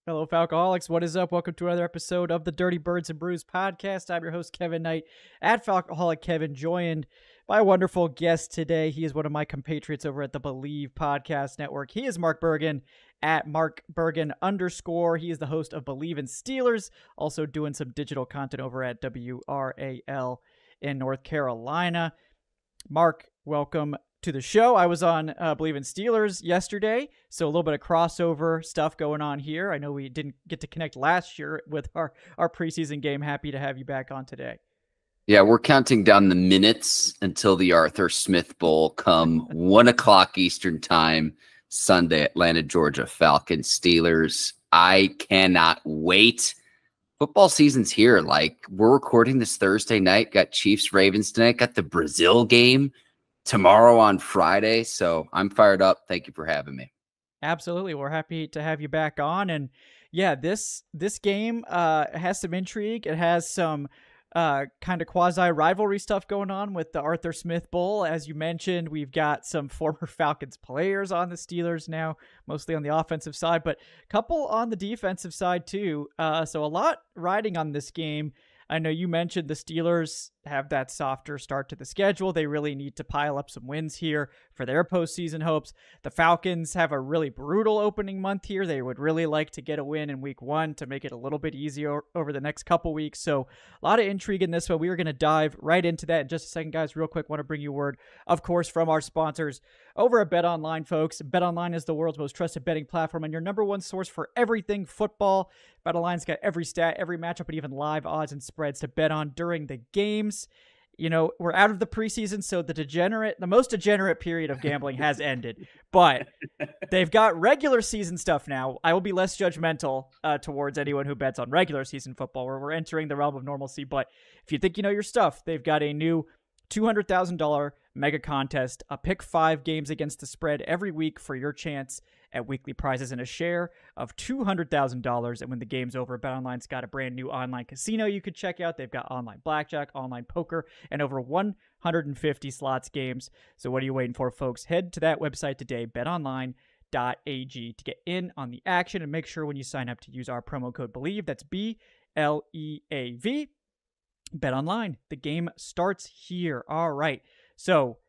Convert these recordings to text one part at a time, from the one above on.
Hello, Falcoholics. What is up? Welcome to another episode of the Dirty Birds and Brews podcast. I'm your host, Kevin Knight, at Falcoholic Kevin, joined by a wonderful guest today. He is one of my compatriots over at the Bleav podcast network. He is Mark Bergin, at Mark Bergin _. He is the host of Bleav in Steelers, also doing some digital content over at WRAL in North Carolina. Mark, welcome to the show. I was on Bleav in Steelers yesterday, so a little bit of crossover stuff going on here. I know we didn't get to connect last year with our preseason game. Happy to have you back on today. Yeah, we're counting down the minutes until the Arthur Smith Bowl come 1 o'clock Eastern time, Sunday, Atlanta, Georgia, Falcons, Steelers. I cannot wait. Football season's here. Like, we're recording this Thursday night, got Chiefs, Ravens tonight, got the Brazil game tomorrow on Friday. So I'm fired up. Thank you for having me. Absolutely. We're happy to have you back on. And yeah, this game has some intrigue. It has some kind of quasi rivalry stuff going on with the Arthur Smith Bowl. As you mentioned, we've got some former Falcons players on the Steelers now, mostly on the offensive side, but a couple on the defensive side too. So a lot riding on this game. I know you mentioned the Steelers have that softer start to the schedule. They really need to pile up some wins here for their postseason hopes. The Falcons have a really brutal opening month here. They would really like to get a win in week 1 to make it a little bit easier over the next couple weeks. So a lot of intrigue in this one. We are going to dive right into that in just a second, guys. Real quick, want to bring you word, of course, from our sponsors over at BetOnline, folks. BetOnline is the world's most trusted betting platform and your number one source for everything football. BetOnline's got every stat, every matchup, and even live odds and spreads to bet on during the games. You know, we're out of the preseason, so the most degenerate period of gambling has ended. But they've got regular season stuff now. I will be less judgmental towards anyone who bets on regular season football, where we're entering the realm of normalcy. But if you think you know your stuff, they've got a new $200,000 mega contest, a pick 5 games against the spread every week for your chance at weekly prizes and a share of $200,000. And when the game's over, BetOnline's got a brand new online casino you could check out. They've got online blackjack, online poker, and over 150 slots games. So what are you waiting for, folks? Head to that website today, betonline.ag, to get in on the action, and make sure when you sign up to use our promo code Bleav. That's BLEAV. BetOnline. The game starts here. All right. So,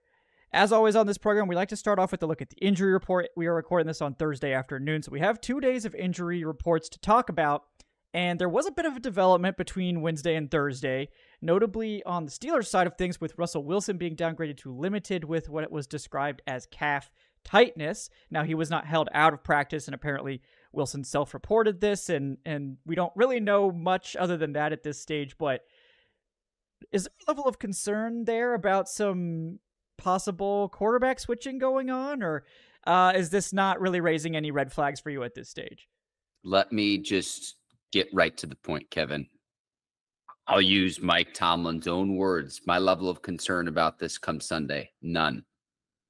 as always on this program, we like to start off with a look at the injury report. We are recording this on Thursday afternoon, so we have 2 days of injury reports to talk about, and there was a bit of a development between Wednesday and Thursday, notably on the Steelers side of things, with Russell Wilson being downgraded to limited with what was described as calf tightness. Now, he was not held out of practice, and apparently Wilson self-reported this, and we don't really know much other than that at this stage, but is there a level of concern there about some possible quarterback switching going on, or is this not really raising any red flags for you at this stage? Let me just get right to the point, Kevin. I'll use Mike Tomlin's own words. My level of concern about this come Sunday, none.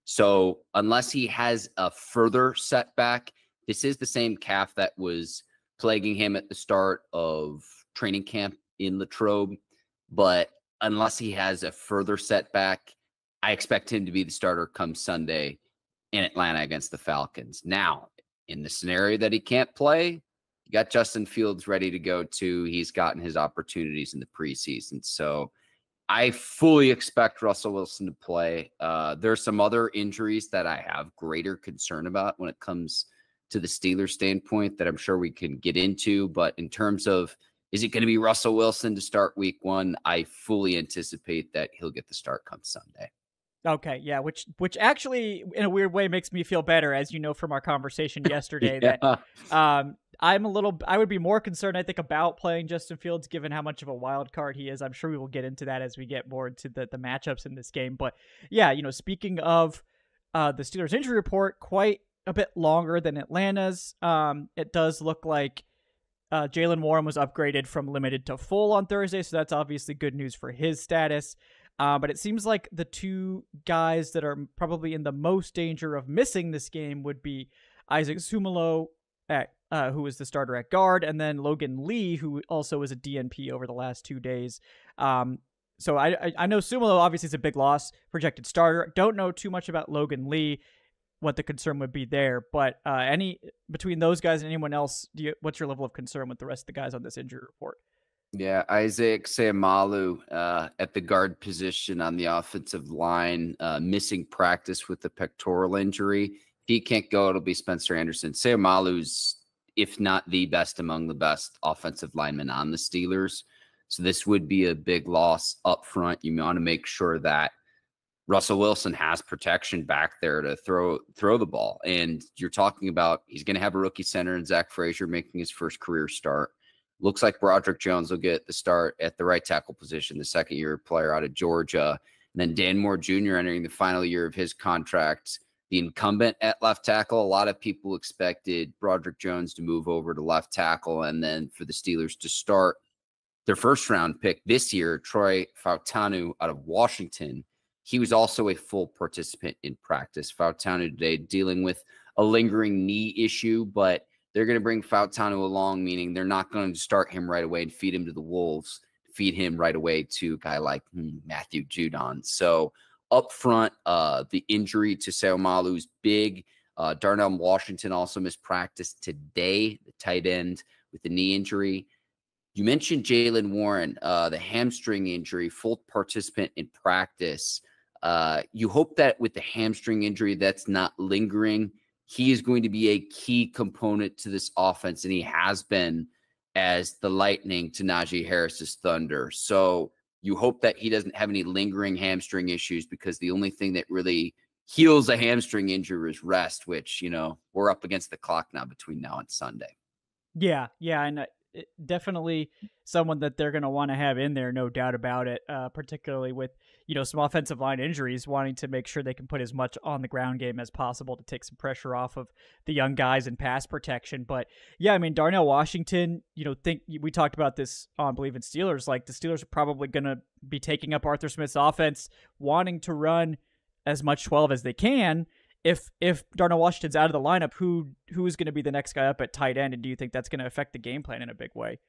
So unless he has a further setback, this is the same calf that was plaguing him at the start of training camp in Latrobe. But unless he has a further setback, I expect him to be the starter come Sunday in Atlanta against the Falcons. Now, in the scenario that he can't play, you got Justin Fields ready to go too. He's gotten his opportunities in the preseason. So I fully expect Russell Wilson to play. There's some other injuries that I have greater concern about when it comes to the Steelers standpoint that I'm sure we can get into. But in terms of, is it going to be Russell Wilson to start week 1? I fully anticipate that he'll get the start come Sunday. Okay, yeah, which actually in a weird way makes me feel better, as you know from our conversation yesterday. Yeah. That I would be more concerned, I think, about playing Justin Fields given how much of a wild card he is. I'm sure we will get into that as we get more into the matchups in this game. But yeah, you know, speaking of the Steelers injury report, quite a bit longer than Atlanta's. It does look like Jaylen Warren was upgraded from limited to full on Thursday, so that's obviously good news for his status. But it seems like the 2 guys that are probably in the most danger of missing this game would be Isaac Sumalo, who is the starter at guard, and then Logan Lee, who also is a DNP over the last 2 days. So I know Sumalo obviously is a big loss, projected starter. Don't know too much about Logan Lee. what the concern would be there. But any between those guys and anyone else, what's your level of concern with the rest of the guys on this injury report? Yeah, Isaac Seumalo at the guard position on the offensive line, missing practice with the pectoral injury. If he can't go, it'll be Spencer Anderson. Seumalo's, if not the best, among the best offensive linemen on the Steelers. So this would be a big loss up front. You want to make sure that Russell Wilson has protection back there to throw the ball. And you're talking about he's going to have a rookie center in Zach Frazier making his first career start. Looks like Broderick Jones will get the start at the right tackle position, the second-year player out of Georgia. And then Dan Moore Jr. entering the final year of his contract, the incumbent at left tackle. A lot of people expected Broderick Jones to move over to left tackle and then for the Steelers to start their first-round pick this year, Troy Fautanu out of Washington. He was also a full participant in practice. Fautanu today dealing with a lingering knee issue, but they're going to bring Fautanu along, meaning they're not going to start him right away and feed him to the Wolves, feed him right away to a guy like Matthew Judon. So up front, the injury to Seumalo's big. Darnell Washington also missed practice today, the tight end with the knee injury. You mentioned Jaylen Warren, the hamstring injury, full participant in practice. You hope that with the hamstring injury, that's not lingering. He is going to be a key component to this offense, and he has been as the lightning to Najee Harris's thunder. So you hope that he doesn't have any lingering hamstring issues, because the only thing that really heals a hamstring injury is rest, which, we're up against the clock now between now and Sunday. Yeah, and definitely someone that they're going to want to have in there, no doubt about it, particularly with, some offensive line injuries, wanting to make sure they can put as much on the ground game as possible to take some pressure off of the young guys in pass protection. But yeah, I mean, Darnell Washington, we talked about this on Bleav in Steelers, like the Steelers are probably going to be taking up Arthur Smith's offense, wanting to run as much 12 as they can. If Darnell Washington's out of the lineup, who is going to be the next guy up at tight end? And do you think that's going to affect the game plan in a big way?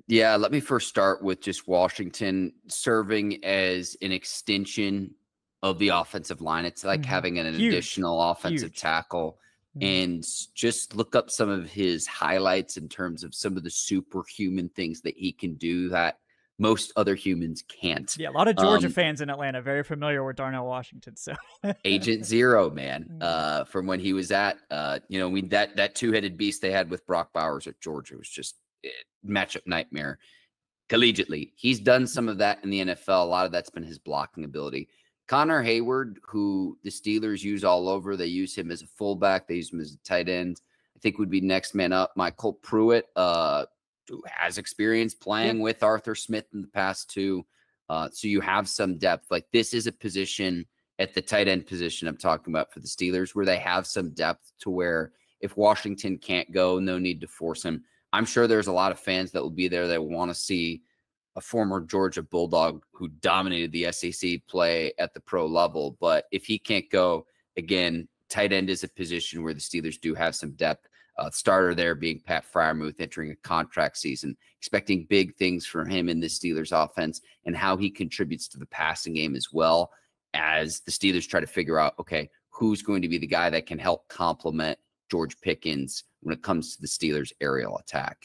Yeah, let me first start with just Washington serving as an extension of the offensive line. It's like having an additional offensive tackle. And just look up some of his highlights in terms of some of the superhuman things that he can do that most other humans can't. Yeah, a lot of Georgia fans in Atlanta very familiar with Darnell Washington. So Agent Zero, man, from when he was at, that two-headed beast they had with Brock Bowers at Georgia was just matchup nightmare. Collegiately, he's done some of that in the NFL. A lot of that's been his blocking ability. Connor Hayward, who the Steelers use all over, they use him as a fullback, they use him as a tight end. I think would be next man up. Michael Pruitt, who has experience playing with Arthur Smith in the past too. So you have some depth. Like, this is a position at the tight end position I'm talking about for the Steelers where they have some depth to where if Washington can't go, no need to force him. I'm sure there's a lot of fans that will be there that want to see a former Georgia Bulldog who dominated the SEC play at the pro level. But if he can't go, again, tight end is a position where the Steelers do have some depth. Starter there being Pat Freiermuth entering a contract season, expecting big things from him in the Steelers offense and how he contributes to the passing game as well, as the Steelers try to figure out, okay, who's going to be the guy that can help complement George Pickens when it comes to the Steelers' aerial attack.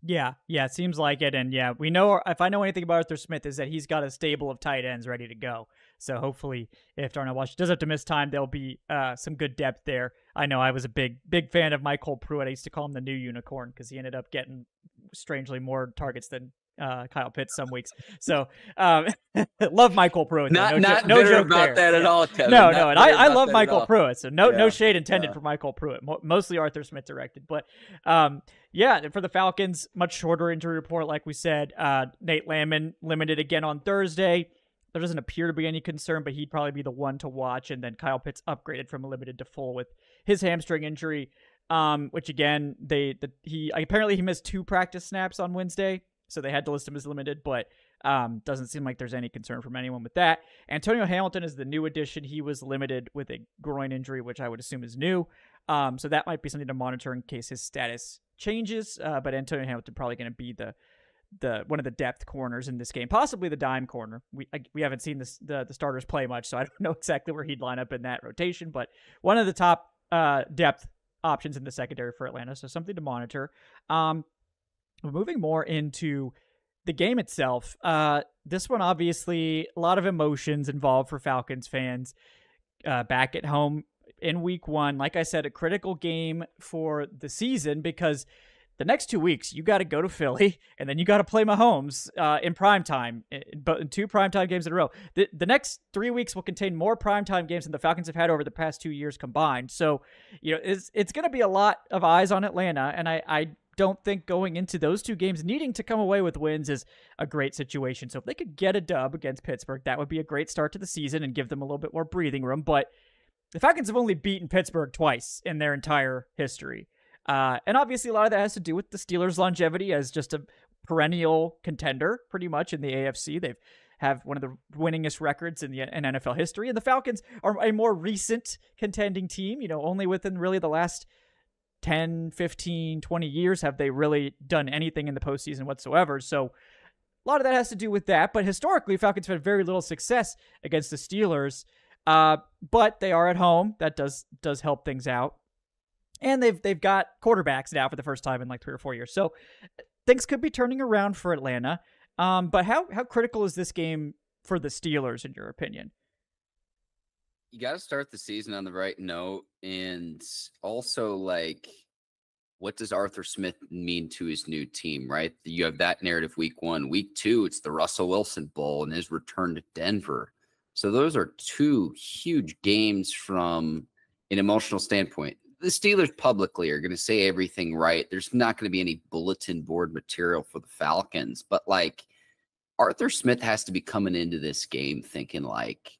Yeah, it seems like it. And yeah, we know, if I know anything about Arthur Smith, is that he's got a stable of tight ends ready to go. So hopefully if Darnell Washington does have to miss time, there'll be some good depth there. I know I was a big fan of Michael Pruitt. I used to call him the new unicorn because he ended up getting strangely more targets than Kyle Pitts some weeks. So love Michael Pruitt. No joke about that at all, Kevin. No, and I love Michael Pruitt. So no shade intended for Michael Pruitt. Mostly Arthur Smith directed. But for the Falcons, much shorter injury report, like we said. Nate Landman limited again on Thursday. There doesn't appear to be any concern, but he'd probably be the one to watch. And then Kyle Pitts upgraded from limited to full with his hamstring injury, which again, he apparently missed 2 practice snaps on Wednesday, so they had to list him as limited, but doesn't seem like there's any concern from anyone with that. Antonio Hamilton is the new addition. He was limited with a groin injury, which I would assume is new. So that might be something to monitor in case his status changes. But Antonio Hamilton probably going to be the one of the depth corners in this game, possibly the dime corner. We haven't seen the starters play much, so I don't know exactly where he'd line up in that rotation. But one of the top depth options in the secondary for Atlanta, so something to monitor. Moving more into the game itself, this one obviously a lot of emotions involved for Falcons fans. Back at home in week 1, like I said, a critical game for the season because the next 2 weeks you got to go to Philly and then you got to play Mahomes in primetime, but in 2 primetime games in a row. The next 3 weeks will contain more primetime games than the Falcons have had over the past 2 years combined. So, it's going to be a lot of eyes on Atlanta, and I don't think going into those 2 games needing to come away with wins is a great situation. So if they could get a dub against Pittsburgh, that would be a great start to the season and give them a little bit more breathing room. But the Falcons have only beaten Pittsburgh twice in their entire history. And obviously a lot of that has to do with the Steelers' longevity as just a perennial contender pretty much in the AFC. They've have one of the winningest records in NFL history. And the Falcons are a more recent contending team, only within really the last 10, 15, 20 years have they really done anything in the postseason whatsoever. So a lot of that has to do with that. But historically, Falcons have had very little success against the Steelers. But they are at home. That does help things out. And they've got quarterbacks now for the first time in like 3 or 4 years. So things could be turning around for Atlanta. But how critical is this game for the Steelers, in your opinion? You got to start the season on the right note. And also, like, what does Arthur Smith mean to his new team, right? You have that narrative week 1. Week 2, it's the Russell Wilson Bowl and his return to Denver. So those are 2 huge games from an emotional standpoint. The Steelers publicly are going to say everything right. There's not going to be any bulletin board material for the Falcons. But, like, Arthur Smith has to be coming into this game thinking, like,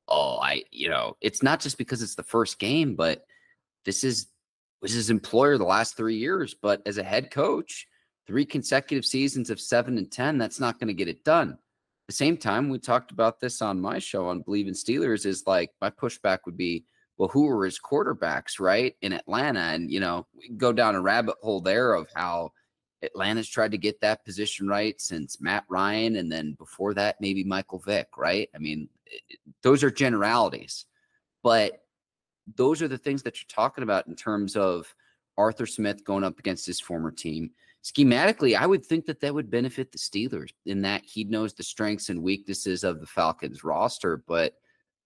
it's not just because it's the first game, but this is his employer the last 3 years. But as a head coach, 3 consecutive seasons of 7-10, that's not going to get it done. At the same time, we talked about this on my show on Bleav in Steelers, is like, my pushback would be, well, who are his quarterbacks, right, in Atlanta? And, we can go down a rabbit hole there of how Atlanta's tried to get that position right since Matt Ryan, and then before that, maybe Michael Vick, right? I mean, those are generalities, but those are the things that you're talking about in terms of Arthur Smith going up against his former team. Schematically, I would think that would benefit the Steelers in that he knows the strengths and weaknesses of the Falcons roster, but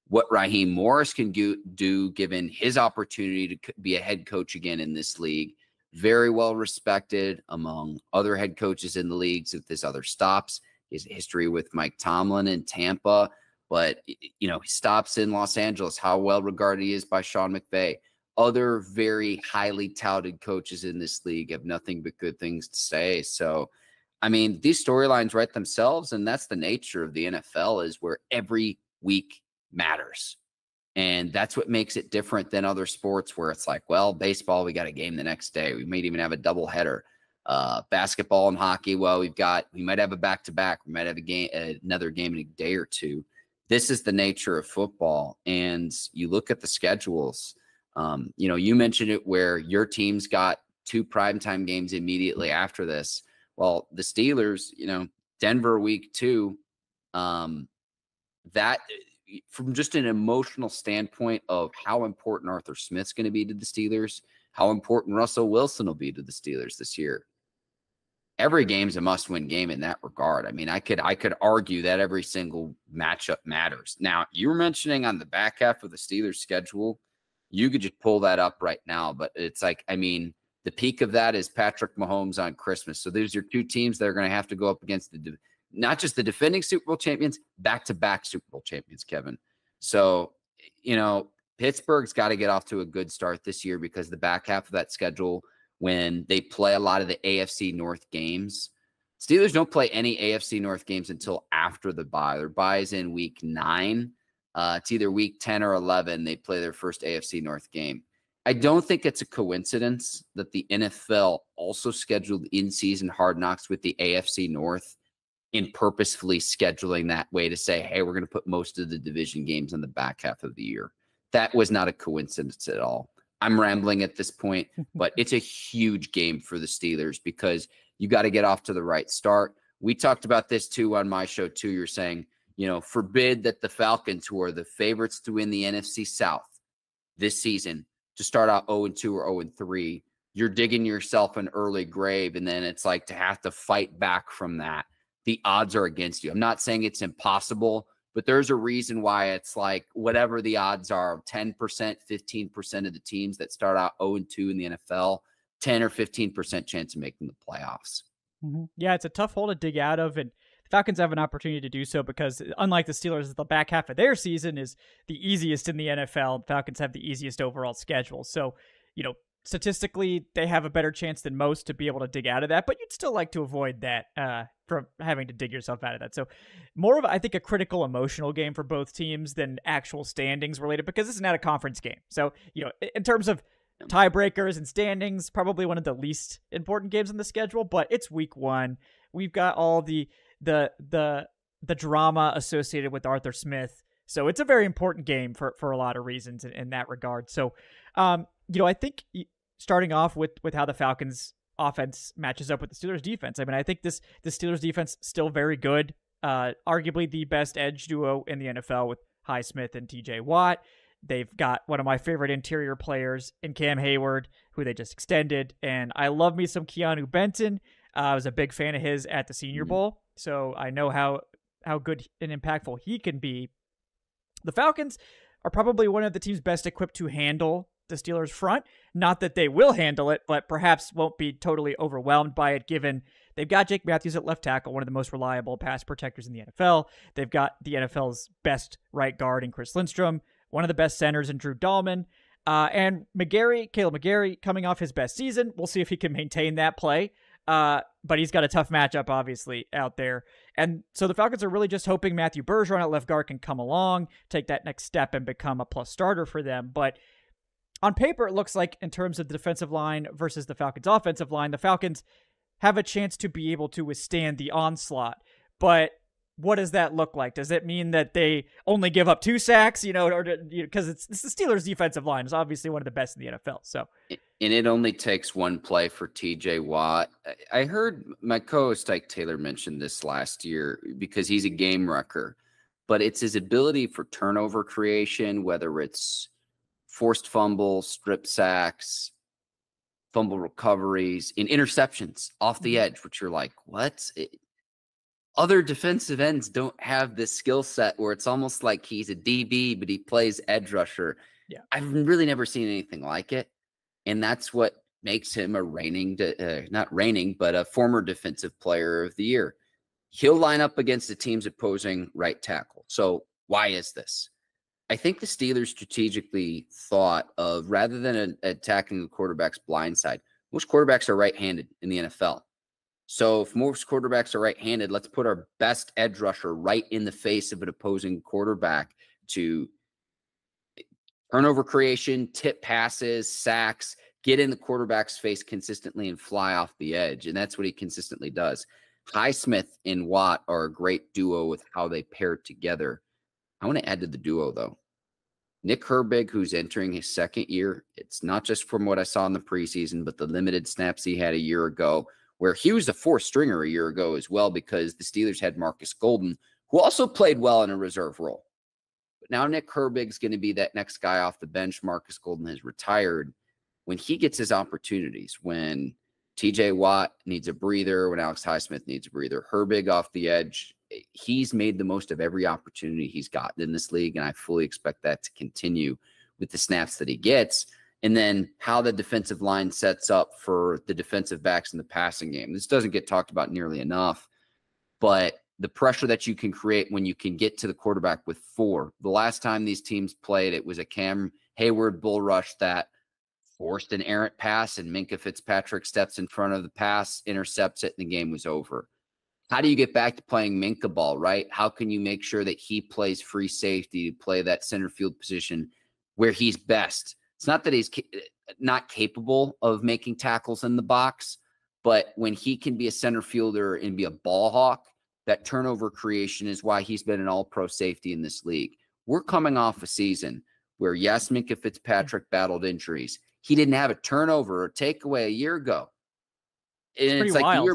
what Raheem Morris can do given his opportunity to be a head coach again in this league, very well respected among other head coaches in the leagues with his other stops, his history with Mike Tomlin in Tampa, but, he stops in Los Angeles, how well regarded he is by Sean McVay. Other very highly touted coaches in this league have nothing but good things to say. So, I mean, these storylines write themselves, and that's the nature of the NFL, is where every week matters. And that's what makes it different than other sports where it's like, well, baseball, we got a game the next day. We might even have a doubleheader. Basketball and hockey, well, we might have a back-to-back. We might have another game in a day or 2. This is the nature of football. And you look at the schedules. You mentioned it where your team's got 2 primetime games immediately after this. Well, the Steelers, Denver week 2, that from just an emotional standpoint of how important Arthur Smith's going to be to the Steelers, how important Russell Wilson will be to the Steelers this year. Every game's a must-win game in that regard. I mean, I could argue that every single matchup matters. Now, you were mentioning on the back half of the Steelers schedule, you could just pull that up right now, but it's like, I mean, the peak of that is Patrick Mahomes on Christmas. So there's your 2 teams that are going to have to go up against not just the defending Super Bowl champions, back-to-back Super Bowl champions, Kevin. So, Pittsburgh's got to get off to a good start this year because the back half of that schedule, when they play a lot of the AFC North games, Steelers don't play any AFC North games until after the bye. Their bye is in week 9. It's either week 10 or 11. They play their first AFC North game. I don't think it's a coincidence that the NFL also scheduled in-season Hard Knocks with the AFC North in purposefully scheduling that way to say, hey, we're going to put most of the division games in the back half of the year. That was not a coincidence at all. I'm rambling at this point, but it's a huge game for the Steelers because you got to get off to the right start. We talked about this too on my show too. You're saying, forbid that the Falcons, who are the favorites to win the NFC South this season, to start out 0-2 or 0-3, you're digging yourself an early grave. And then it's like to have to fight back from that. The odds are against you. I'm not saying it's impossible, but there's a reason why it's like whatever the odds are, 10%, 15% of the teams that start out 0-2 in the NFL, 10 or 15% chance of making the playoffs. Yeah, it's a tough hole to dig out of, and the Falcons have an opportunity to do so because unlike the Steelers, the back half of their season is the easiest in the NFL. Falcons have the easiest overall schedule. So, statistically, they have a better chance than most to be able to dig out of that, but you'd still like to avoid that from having to dig yourself out of that. So more of, I think, a critical emotional game for both teams than actual standings related, because this is not a conference game. So, in terms of tiebreakers and standings, probably one of the least important games in the schedule, but it's week 1. We've got all the drama associated with Arthur Smith. So it's a very important game for a lot of reasons in that regard. So, I think starting off with how the Falcons offense matches up with the Steelers defense. I mean, I think the Steelers defense still very good. Arguably the best edge duo in the NFL with Highsmith and TJ Watt. They've got one of my favorite interior players in Cam Hayward, who they just extended. And I love me some Keanu Benton. I was a big fan of his at the Senior Bowl. So I know how good and impactful he can be. The Falcons are probably one of the teams best equipped to handle the Steelers front. Not that they will handle it, but perhaps won't be totally overwhelmed by it, given they've got Jake Matthews at left tackle, one of the most reliable pass protectors in the NFL. They've got the NFL's best right guard in Chris Lindstrom, one of the best centers in Drew Dahlman, and Caleb McGarry, coming off his best season. We'll see if he can maintain that play. But he's got a tough matchup, obviously, out there. And so the Falcons are really just hoping Matthew Bergeron at left guard can come along, take that next step, and become a plus starter for them. But on paper, it looks like in terms of the defensive line versus the Falcons' offensive line, the Falcons have a chance to be able to withstand the onslaught. But what does that look like? Does it mean that they only give up 2 sacks? Because it's the Steelers' defensive line is obviously one of the best in the NFL. So, and it only takes one play for TJ Watt. I heard my co-host Ike Taylor mention this last year because he's a game wrecker, but it's his ability for turnover creation, whether it's forced fumbles, strip sacks, fumble recoveries, and interceptions off the edge, which you're like, what? Other defensive ends don't have this skill set where it's almost like he's a DB, but he plays edge rusher. Yeah, I've really never seen anything like it. And that's what makes him a a former defensive player of the year. He'll line up against the team's opposing right tackle. So why is this? I think the Steelers strategically thought of, rather than attacking the quarterback's blind side, most quarterbacks are right-handed in the NFL. So if most quarterbacks are right-handed, let's put our best edge rusher right in the face of an opposing quarterback to turnover creation, tip passes, sacks, get in the quarterback's face consistently and fly off the edge. And that's what he consistently does. Highsmith and Watt are a great duo with how they pair together. I want to add to the duo, though. Nick Herbig, who's entering his second year, it's not just from what I saw in the preseason, but the limited snaps he had a year ago, where he was a 4th stringer a year ago as well, because the Steelers had Marcus Golden, who also played well in a reserve role. But now Nick Herbig's going to be that next guy off the bench. Marcus Golden has retired. When he gets his opportunities, when TJ Watt needs a breather, when Alex Highsmith needs a breather, Herbig off the edge, he's made the most of every opportunity he's gotten in this league, and I fully expect that to continue with the snaps that he gets. And then how the defensive line sets up for the defensive backs in the passing game. This doesn't get talked about nearly enough, but the pressure that you can create when you can get to the quarterback with 4. The last time these teams played, it was a Cam Hayward bull rush that forced an errant pass, and Minkah Fitzpatrick steps in front of the pass, intercepts it, and the game was over. How do you get back to playing Minkah ball, right? How can you make sure that he plays free safety to play that center field position where he's best? It's not that he's not capable of making tackles in the box, but when he can be a center fielder and be a ball hawk, that turnover creation is why he's been an all-pro safety in this league. We're coming off a season where, yes, Minkah Fitzpatrick battled injuries. He didn't have a turnover or takeaway a year ago. And it's like wild.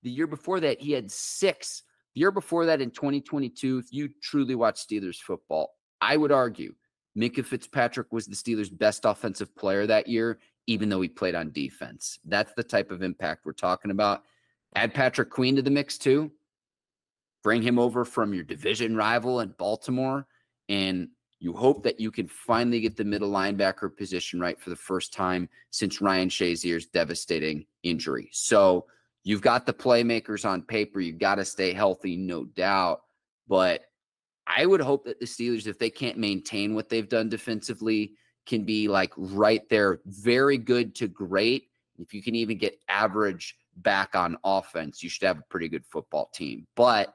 The year before that, he had 6. The year before that, in 2022, if you truly watch Steelers football, I would argue Minkah Fitzpatrick was the Steelers' best offensive player that year, even though he played on defense. That's the type of impact we're talking about. Add Patrick Queen to the mix too. Bring him over from your division rival in Baltimore, and you hope that you can finally get the middle linebacker position right for the first time since Ryan Shazier's devastating injury. So you've got the playmakers on paper. You've got to stay healthy, no doubt. But I would hope that the Steelers, if they can't maintain what they've done defensively, can be like right there, very good to great. If you can even get average back on offense, you should have a pretty good football team. But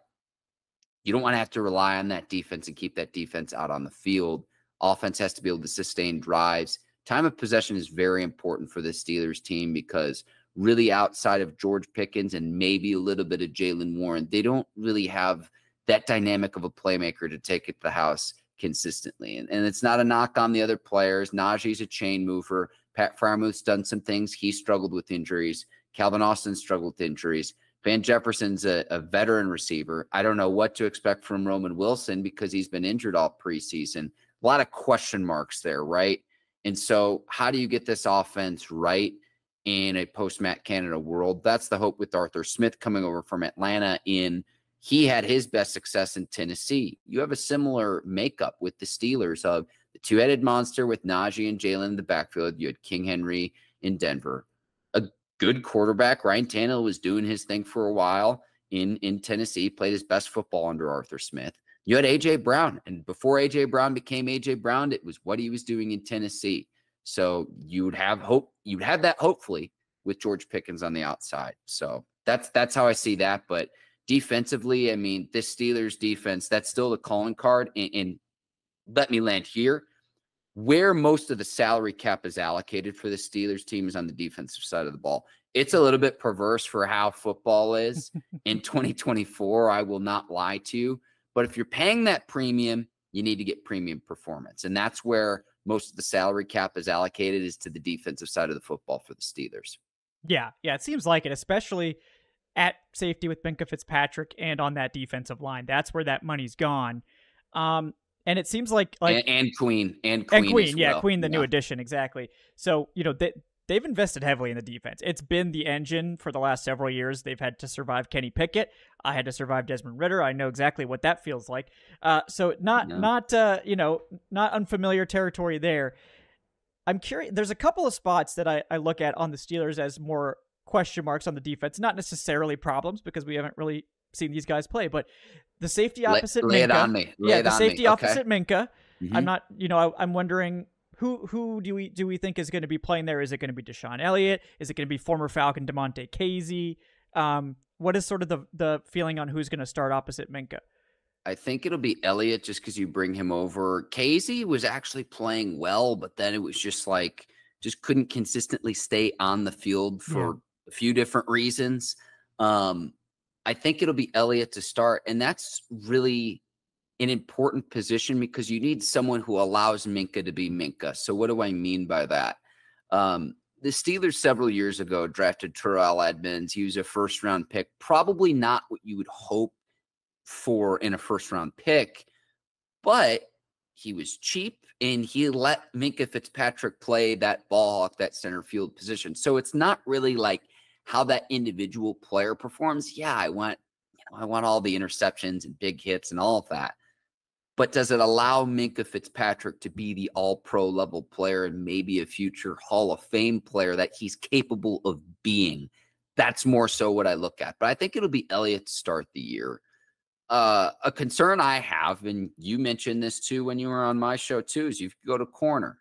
you don't want to have to rely on that defense and keep that defense out on the field. Offense has to be able to sustain drives. Time of possession is very important for the Steelers team because really outside of George Pickens and maybe a little bit of Jaylen Warren, they don't really have that dynamic of a playmaker to take it to the house consistently. And it's not a knock on the other players. Najee's a chain mover. Pat Freiermuth's done some things. He struggled with injuries. Calvin Austin struggled with injuries. Van Jefferson's a veteran receiver. I don't know what to expect from Roman Wilson because he's been injured all preseason. A lot of question marks there, right? And so how do you get this offense right in a post-Matt Canada world? That's the hope with Arthur Smith coming over from Atlanta in – he had his best success in Tennessee. You have a similar makeup with the Steelers of the two-headed monster with Najee and Jalen in the backfield. You had King Henry in Denver. A good quarterback. Ryan Tannehill was doing his thing for a while in Tennessee, played his best football under Arthur Smith. You had A.J. Brown, and before A.J. Brown became A.J. Brown, it was what he was doing in Tennessee. So you would have hope. You'd have that hopefully with George Pickens on the outside. So that's how I see that. But defensively, I mean, this Steelers defense, that's still the calling card. And let me land here. Where most of the salary cap is allocated for the Steelers team is on the defensive side of the ball. It's a little bit perverse for how football is in 2024. I will not lie to you. But if you're paying that premium, you need to get premium performance. And that's where most of the salary cap is allocated, is to the defensive side of the football for the Steelers. Yeah, it seems like it, especially at safety with Minkah Fitzpatrick and on that defensive line. That's where that money's gone. And it seems like and Queen well. Queen, the new addition, exactly. So they've invested heavily in the defense. It's been the engine for the last several years. They've had to survive Kenny Pickett. I had to survive Desmond Ridder. I know exactly what that feels like. So not unfamiliar territory there. I'm curious. There's a couple of spots that I look at on the Steelers as more question marks on the defense, not necessarily problems because we haven't really seen these guys play, but the safety opposite Lay Minkah. it on me. The safety opposite Minkah. Mm-hmm. I'm not, I'm wondering who do we think is going to be playing there? Is it going to be Deshaun Elliott? Is it going to be former Falcon DeMonte Casey? What is sort of the feeling on who's going to start opposite Minkah? I think it'll be Elliott just because you bring him over. Casey was actually playing well, but then it was just couldn't consistently stay on the field for a few different reasons. I think it'll be Elliott to start, and that's really an important position because you need someone who allows Minkah to be Minkah. So what do I mean by that? The Steelers several years ago drafted Terrell Edmonds. He was a first-round pick, probably not what you would hope for in a first-round pick, but he was cheap, and he let Minkah Fitzpatrick play that ball hawk, that center field position. So it's not really like how that individual player performs. Yeah, I want all the interceptions and big hits and all of that. But does it allow Minkah Fitzpatrick to be the all-pro level player and maybe a future Hall of Fame player that he's capable of being? That's more so what I look at. But I think it'll be Elliott to start the year. A concern I have, and you mentioned this too when you were on my show too, is you go to corner.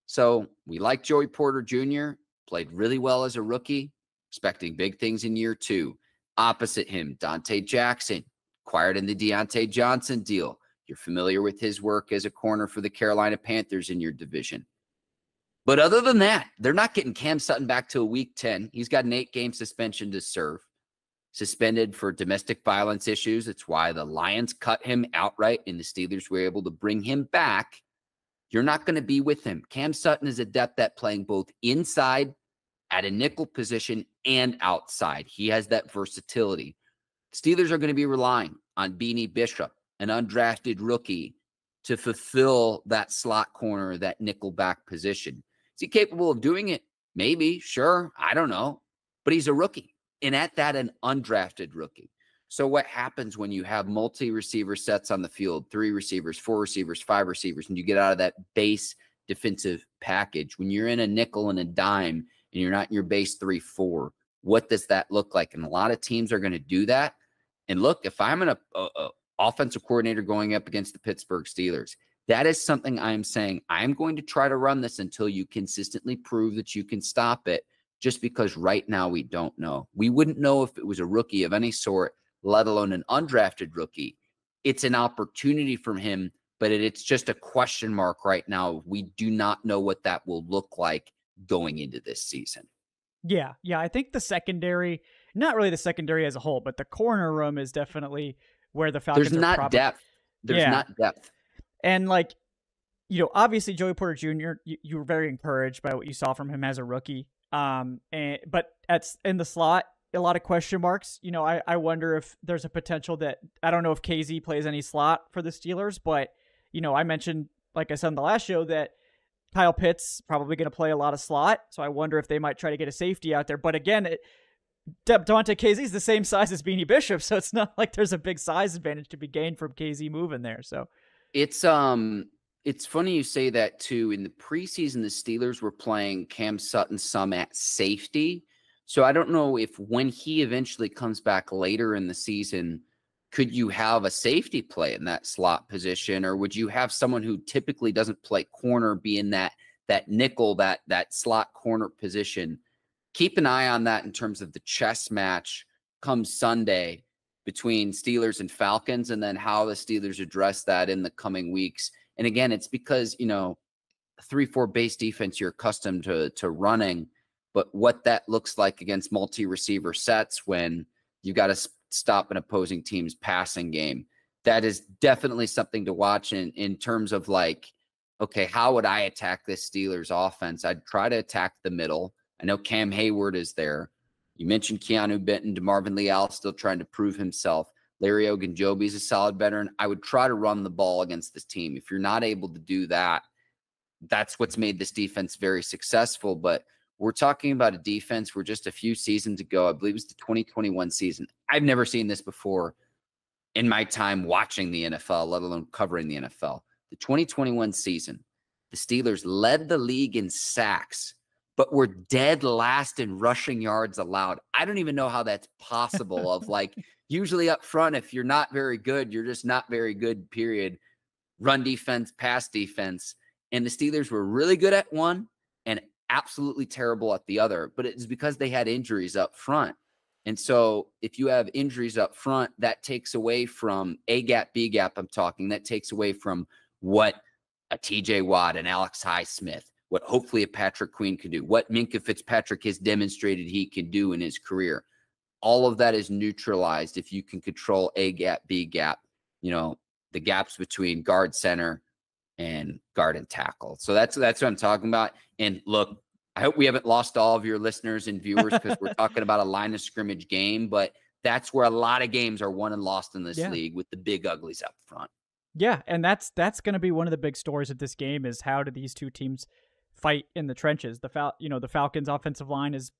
So we like Joey Porter Jr., played really well as a rookie, expecting big things in year two. Opposite him, Dante Jackson, acquired in the Deontay Johnson deal. You're familiar with his work as a corner for the Carolina Panthers in your division. But other than that, they're not getting Cam Sutton back till week 10. He's got an 8-game suspension to serve. Suspended for domestic violence issues. It's why the Lions cut him outright and the Steelers were able to bring him back. You're not going to be with him. Cam Sutton is adept at playing both inside at a nickel position and outside. He has that versatility. Steelers are going to be relying on Beanie Bishop, an undrafted rookie to fulfill that slot corner, that nickel back position. Is he capable of doing it? Maybe, sure. I don't know. But he's a rookie. And at that, an undrafted rookie. So what happens when you have multi-receiver sets on the field, 3 receivers, 4 receivers, 5 receivers, and you get out of that base defensive package? When you're in a nickel and a dime and you're not in your base 3-4, what does that look like? And a lot of teams are going to do that. And look, if I'm an offensive coordinator going up against the Pittsburgh Steelers, that is something I'm saying. I'm going to try to run this until you consistently prove that you can stop it, just because right now we don't know. We wouldn't know if it was a rookie of any sort, let alone an undrafted rookie. It's an opportunity from him, but it's just a question mark right now. We do not know what that will look like going into this season. Yeah. I think the secondary, not really the secondary as a whole, but the corner room is definitely where the Falcons There's not depth. There's not depth. And like, obviously Joey Porter Jr., you were very encouraged by what you saw from him as a rookie. But in the slot, a lot of question marks. I wonder if there's a potential that, I don't know if KZ plays any slot for the Steelers, but I mentioned, like I said in the last show, that Kyle Pitts probably going to play a lot of slot. So I wonder if they might try to get a safety out there. But again, Devontae KZ is the same size as Beanie Bishop, so it's not like there's a big size advantage to be gained from KZ moving there. So it's funny you say that too. In the preseason, the Steelers were playing Cam Sutton some at safety. So I don't know if when he eventually comes back later in the season, could you have a safety play in that slot position, or would you have someone who typically doesn't play corner be in that nickel, that slot corner position? Keep an eye on that in terms of the chess match come Sunday between Steelers and Falcons, and then how the Steelers address that in the coming weeks. And again, it's because, 3-4 base defense you're accustomed to running, but what that looks like against multi-receiver sets when you got to stop an opposing team's passing game, that is definitely something to watch in terms of like, okay, how would I attack this Steelers offense? I'd try to attack the middle. I know Cam Hayward is there. You mentioned Keanu Benton, DeMarvin Leal still trying to prove himself. Larry Ogunjobi is a solid veteran. I would try to run the ball against this team. If you're not able to do that, that's what's made this defense very successful. But we're talking about a defense where just a few seasons ago, I Bleav it was the 2021 season. I've never seen this before in my time watching the NFL, let alone covering the NFL. The 2021 season, the Steelers led the league in sacks, but were dead last in rushing yards allowed. I don't even know how that's possible. Of like, usually up front, if you're not very good, you're just not very good, period. Run defense, pass defense. And the Steelers were really good at one and absolutely terrible at the other, but it's because they had injuries up front. And so if you have injuries up front, that takes away from A gap, B gap, I'm talking, that takes away from what a TJ Watt and Alex Highsmith, what hopefully a Patrick Queen can do, what Minkah Fitzpatrick has demonstrated he can do in his career. All of that is neutralized if you can control A gap, B gap, the gaps between guard, center, and guard and tackle. So that's what I'm talking about. And look, I hope we haven't lost all of your listeners and viewers because we're talking about a line of scrimmage game, but that's where a lot of games are won and lost in this league, with the big uglies up front. Yeah, and that's going to be one of the big stories of this game, is how do these two teams fight in the trenches? The Falcons offensive line has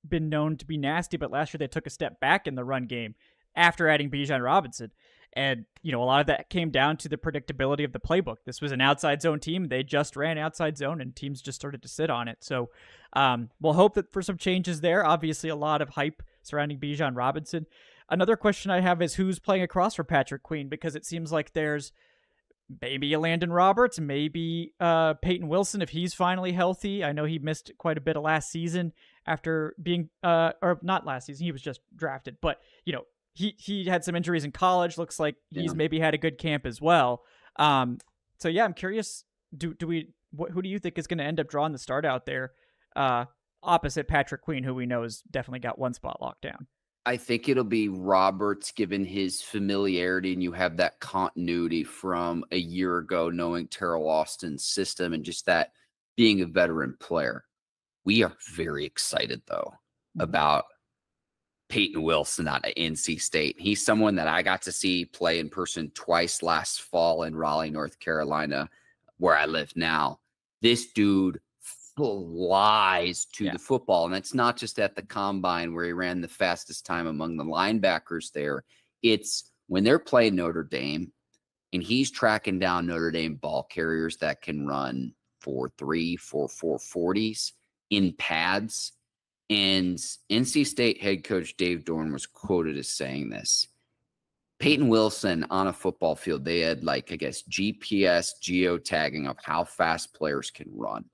been known to be nasty, but last year they took a step back in the run game after adding Bijan Robinson. And, a lot of that came down to the predictability of the playbook. This was an outside zone team. They just ran outside zone and teams just started to sit on it. So we'll hope that for some changes there. Obviously, a lot of hype surrounding Bijan Robinson. Another question I have is who's playing across for Patrick Queen, because it seems like there's maybe a Landon Roberts, maybe Peyton Wilson if he's finally healthy. I know he missed quite a bit of last season after being, or not last season, he was just drafted, but, he had some injuries in college. Looks like he's maybe had a good camp as well. So yeah, I'm curious. Who do you think is going to end up drawing the start out there opposite Patrick Queen, who we know has definitely got one spot locked down? I think it'll be Roberts, given his familiarity, and you have that continuity from a year ago, knowing Terrell Austin's system and just that being a veteran player. We are very excited though about Peyton Wilson out of NC State. He's someone that I got to see play in person twice last fall in Raleigh, North Carolina, where I live now. This dude flies to the football. And that's not just at the combine where he ran the fastest time among the linebackers there. It's when they're playing Notre Dame and he's tracking down Notre Dame ball carriers that can run 4.3, 4.4 40s in pads. And NC State head coach Dave Dorn was quoted as saying this. Peyton Wilson on a football field, they had GPS geotagging of how fast players can run,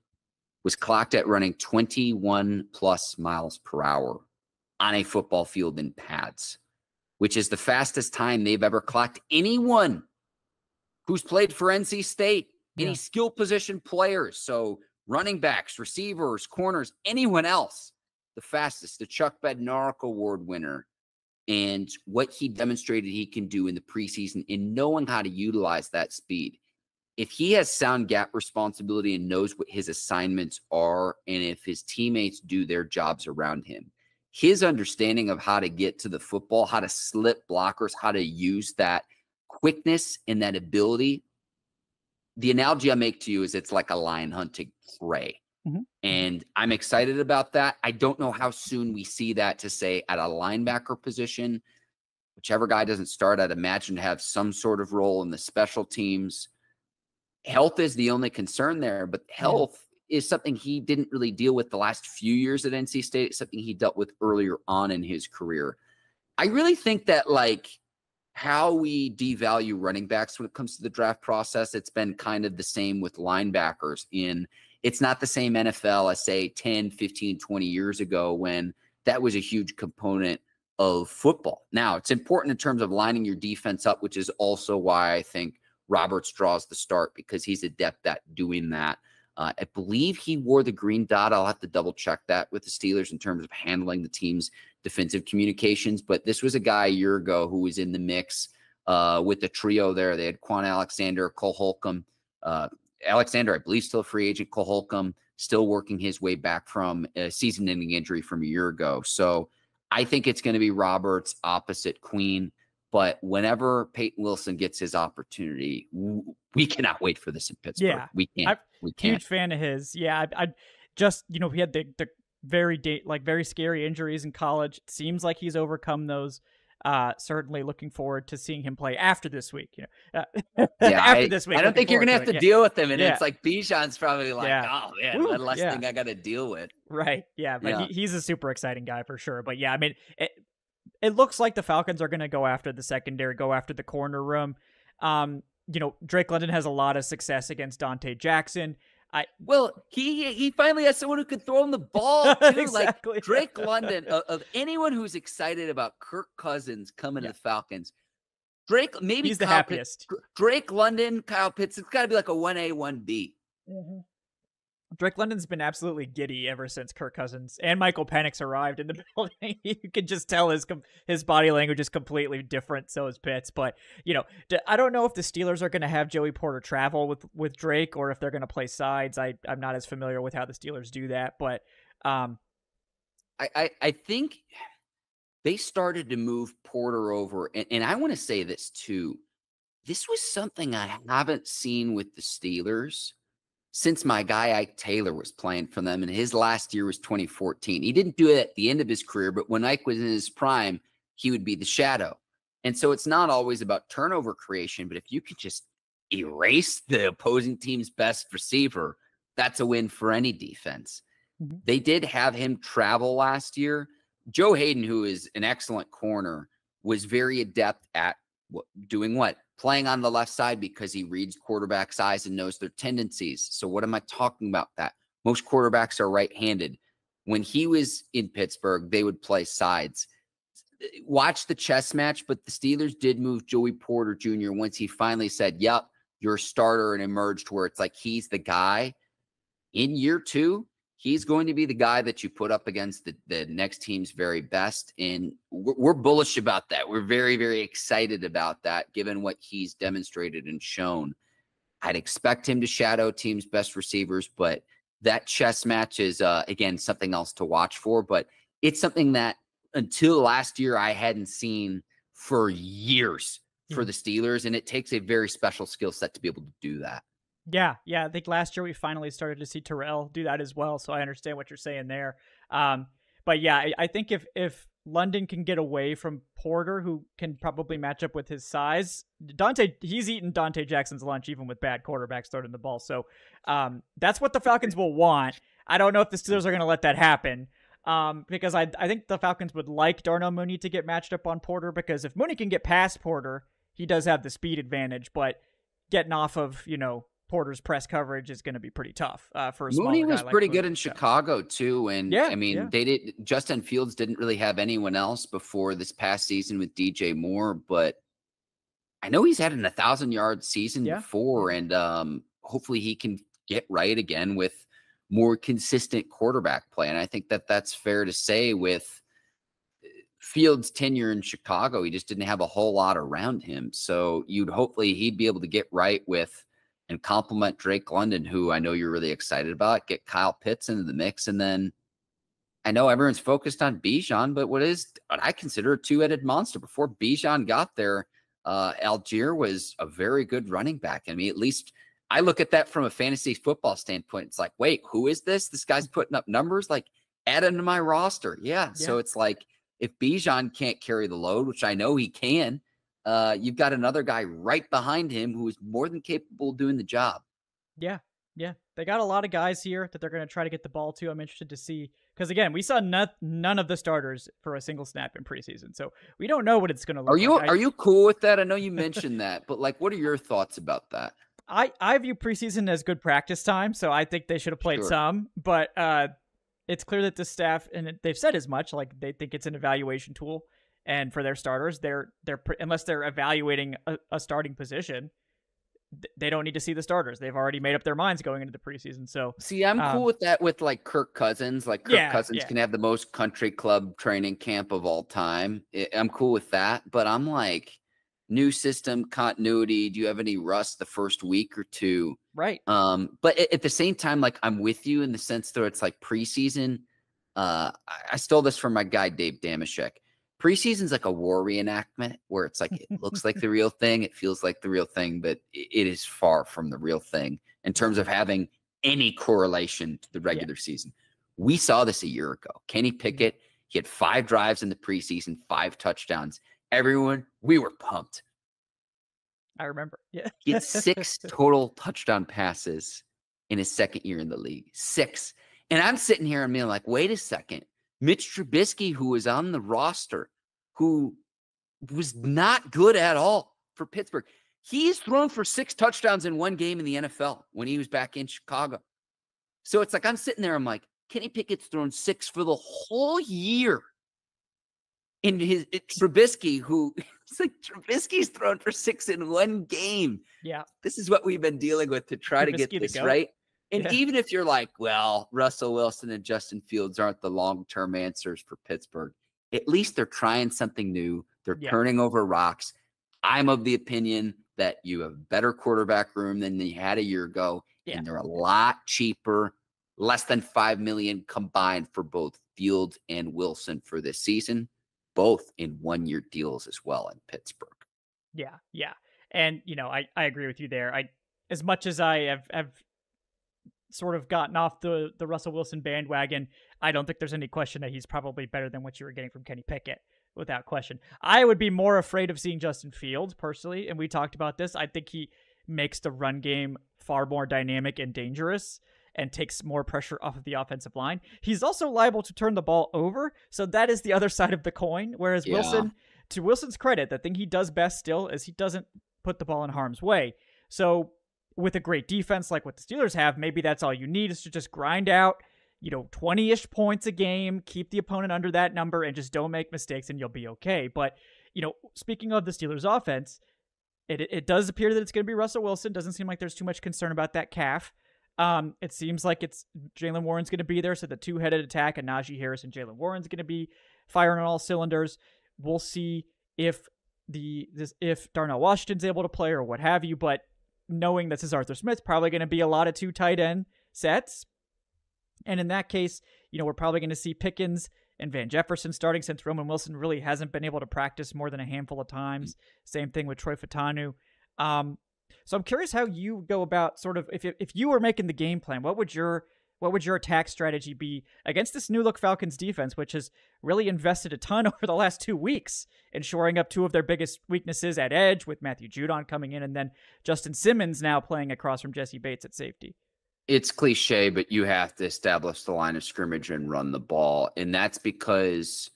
was clocked at running 21 plus miles per hour on a football field in pads, which is the fastest time they've ever clocked anyone who's played for NC State, any skill position players. So running backs, receivers, corners, anyone else, the fastest, the Chuck Bednarik Award winner, and what he demonstrated he can do in the preseason in knowing how to utilize that speed. If he has sound gap responsibility and knows what his assignments are, and if his teammates do their jobs around him, his understanding of how to get to the football, how to slip blockers, how to use that quickness and that ability. The analogy I make to you is it's like a lion hunting prey. Mm-hmm. And I'm excited about that. I don't know how soon we see that to say at a linebacker position. Whichever guy doesn't start, I'd imagine to have some sort of role in the special teams. Health is the only concern there, but health is something he didn't really deal with the last few years at NC State. It's something he dealt with earlier on in his career. I really think that how we devalue running backs when it comes to the draft process, it's been kind of the same with linebackers. It's not the same NFL as say 10, 15, 20 years ago when that was a huge component of football. Now, it's important in terms of lining your defense up, which is also why I think Roberts draws the start, because he's adept at doing that. I Bleav he wore the green dot. I'll have to double check that with the Steelers in terms of handling the team's defensive communications. But this was a guy a year ago who was in the mix with the trio there. They had Quan Alexander, Cole Holcomb. Alexander, I Bleav, still a free agent. Cole Holcomb still working his way back from a season-ending injury from a year ago. So I think it's going to be Roberts opposite Queen. But whenever Peyton Wilson gets his opportunity, we cannot wait for this in Pittsburgh. Yeah, we can't. Huge fan of his. Yeah, I just, he had the very scary injuries in college. It seems like he's overcome those. Certainly looking forward to seeing him play after this week. This week. I don't think you're going to have to deal with him. And it's like Bijan's probably oh man, one less thing I got to deal with. Right. Yeah. But he's a super exciting guy for sure. But yeah, I mean, it looks like the Falcons are going to go after the secondary, go after the corner room. Drake London has a lot of success against Dante Jackson. He finally has someone who could throw him the ball too. Exactly. Like Drake London, of anyone who's excited about Kirk Cousins coming to the Falcons, Drake, maybe he's the happiest. Drake London, Kyle Pitts, it's got to be like a 1A, 1B. Mm-hmm. Drake London's been absolutely giddy ever since Kirk Cousins and Michael Penix arrived in the building. You can just tell his body language is completely different. So is Pitts. But, I don't know if the Steelers are going to have Joey Porter travel with Drake or if they're going to play sides. I'm not as familiar with how the Steelers do that. But I think they started to move Porter over. And I want to say this too. This was something I haven't seen with the Steelers since my guy Ike Taylor was playing for them, and his last year was 2014. He didn't do it at the end of his career, but when Ike was in his prime, he would be the shadow. And so it's not always about turnover creation, but if you could just erase the opposing team's best receiver, that's a win for any defense. Mm-hmm. They did have him travel last year. Joe Hayden, who is an excellent corner, was very adept at doing what? Playing on the left side because he reads quarterbacks' eyes and knows their tendencies. So what am I talking about that? Most quarterbacks are right-handed. When he was in Pittsburgh, they would play sides. Watch the chess match, but the Steelers did move Joey Porter Jr. once he finally said, yep, you're a starter, and emerged where it's like he's the guy. In year two, he's going to be the guy that you put up against the next team's very best. And we're bullish about that. We're very, very excited about that, given what he's demonstrated and shown. I'd expect him to shadow team's best receivers, but that chess match is, again, something else to watch for. But it's something that until last year I hadn't seen for years for the Steelers, and it takes a very special skill set to be able to do that. Yeah. I think last year we finally started to see Terrell do that as well, so I understand what you're saying there. But yeah, I think if London can get away from Porter, who can probably match up with his size, he's eaten Dante Jackson's lunch even with bad quarterbacks throwing the ball. So that's what the Falcons will want. I don't know if the Steelers are going to let that happen. Because I think the Falcons would like Darnell Mooney to get matched up on Porter, because if Mooney can get past Porter, he does have the speed advantage, but getting off of, Porter's press coverage is going to be pretty tough for a smaller Mooney guy was like pretty Mooney. good in Chicago too, and Justin Fields didn't really have anyone else before this past season with DJ Moore, but I know he's had an 1,000-yard season before, and hopefully he can get right again with more consistent quarterback play. And I think that that's fair to say with Fields' tenure in Chicago. He just didn't have a whole lot around him. So hopefully he'd be able to get right with and complement Drake London, who I know you're really excited about, get Kyle Pitts into the mix. And then I know everyone's focused on Bijan, but what I consider a two-headed monster. Before Bijan got there, Algier was a very good running back. I mean, at least I look at that from a fantasy football standpoint. It's like, wait, who is this? This guy's putting up numbers, like add him to my roster. Yeah. So it's like, if Bijan can't carry the load, which I know he can, you've got another guy right behind him who is more than capable of doing the job. Yeah. They got a lot of guys here that they're going to try to get the ball to. I'm interested to see, because again, we saw none of the starters for a single snap in preseason, so we don't know what it's going to look like. Are you cool with that? I know you mentioned that, but like, what are your thoughts about that? I view preseason as good practice time, so I think they should have played some, but it's clear that the staff, and they've said as much, like they think it's an evaluation tool. And for their starters, they're unless they're evaluating a starting position, they don't need to see the starters. They've already made up their minds going into the preseason. So see, I'm cool with that with like Kirk Cousins. Like Kirk Cousins can have the most country club training camp of all time. I'm cool with that. But I'm like, new system continuity. Do you have any rust the first week or two? Right. But at the same time, like I'm with you in the sense that it's like preseason. I stole this from my guy, Dave Damashek. Preseason's like a war reenactment where it's like, it looks like the real thing. It feels like the real thing, but it is far from the real thing in terms of having any correlation to the regular season. We saw this a year ago. Kenny Pickett, he had 5 drives in the preseason, 5 touchdowns. Everyone, we were pumped. I remember. Yeah. He had 6 total touchdown passes in his second year in the league. 6. And I'm sitting here and being like, wait a second. Mitch Trubisky, who was on the roster, who was not good at all for Pittsburgh. He's thrown for 6 touchdowns in one game in the NFL when he was back in Chicago. So it's like, I'm sitting there, I'm like, Kenny Pickett's thrown 6 for the whole year. And Trubisky, who it's like Trubisky's thrown for 6 in one game. Yeah. This is what we've been dealing with to try to get this right. And even if you're like, well, Russell Wilson and Justin Fields aren't the long-term answers for Pittsburgh, at least they're trying something new. They're turning over rocks. I'm of the opinion that you have better quarterback room than you had a year ago, and they're a lot cheaper, less than $5 million combined for both Fields and Wilson for this season, both in one-year deals as well in Pittsburgh. Yeah. And, I agree with you there. As much as I have sort of gotten off the Russell Wilson bandwagon, I don't think there's any question that he's probably better than what you were getting from Kenny Pickett, without question. I would be more afraid of seeing Justin Fields personally, and we talked about this. I think he makes the run game far more dynamic and dangerous and takes more pressure off of the offensive line. He's also liable to turn the ball over, so that is the other side of the coin, whereas Wilson, to Wilson's credit, the thing he does best still is he doesn't put the ball in harm's way. So with a great defense like what the Steelers have, maybe that's all you need is to just grind out, 20-ish points a game, keep the opponent under that number, and just don't make mistakes, and you'll be okay. But, speaking of the Steelers offense, it does appear that it's going to be Russell Wilson. Doesn't seem like there's too much concern about that calf. It seems like it's Jaylen Warren's going to be there, so the two-headed attack and Najee Harris and Jaylen Warren's going to be firing on all cylinders. We'll see if Darnell Washington's able to play or what have you, but knowing this is Arthur Smith, probably going to be a lot of 2 tight end sets. And in that case, we're probably going to see Pickens and Van Jefferson starting since Roman Wilson really hasn't been able to practice more than a handful of times. Same thing with Troy Fautanu. So I'm curious how you go about sort of if you were making the game plan, what would your attack strategy be against this new look Falcons defense, which has really invested a ton over the last 2 weeks in shoring up two of their biggest weaknesses at edge with Matthew Judon coming in and then Justin Simmons now playing across from Jesse Bates at safety? It's cliche, but you have to establish the line of scrimmage and run the ball. And that's because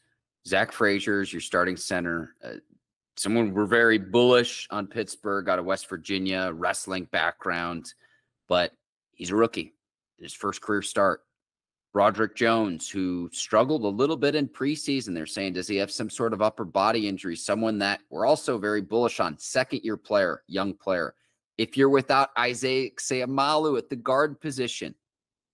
Zach Frazier's your starting center. Someone we're very bullish on Pittsburgh, out of West Virginia, wrestling background, but he's a rookie. His first career start. Broderick Jones, who struggled a little bit in preseason. They're saying, does he have some sort of upper body injury? Someone that we're also very bullish on. Second-year player, young player. If you're without Isaiah Seumalo at the guard position,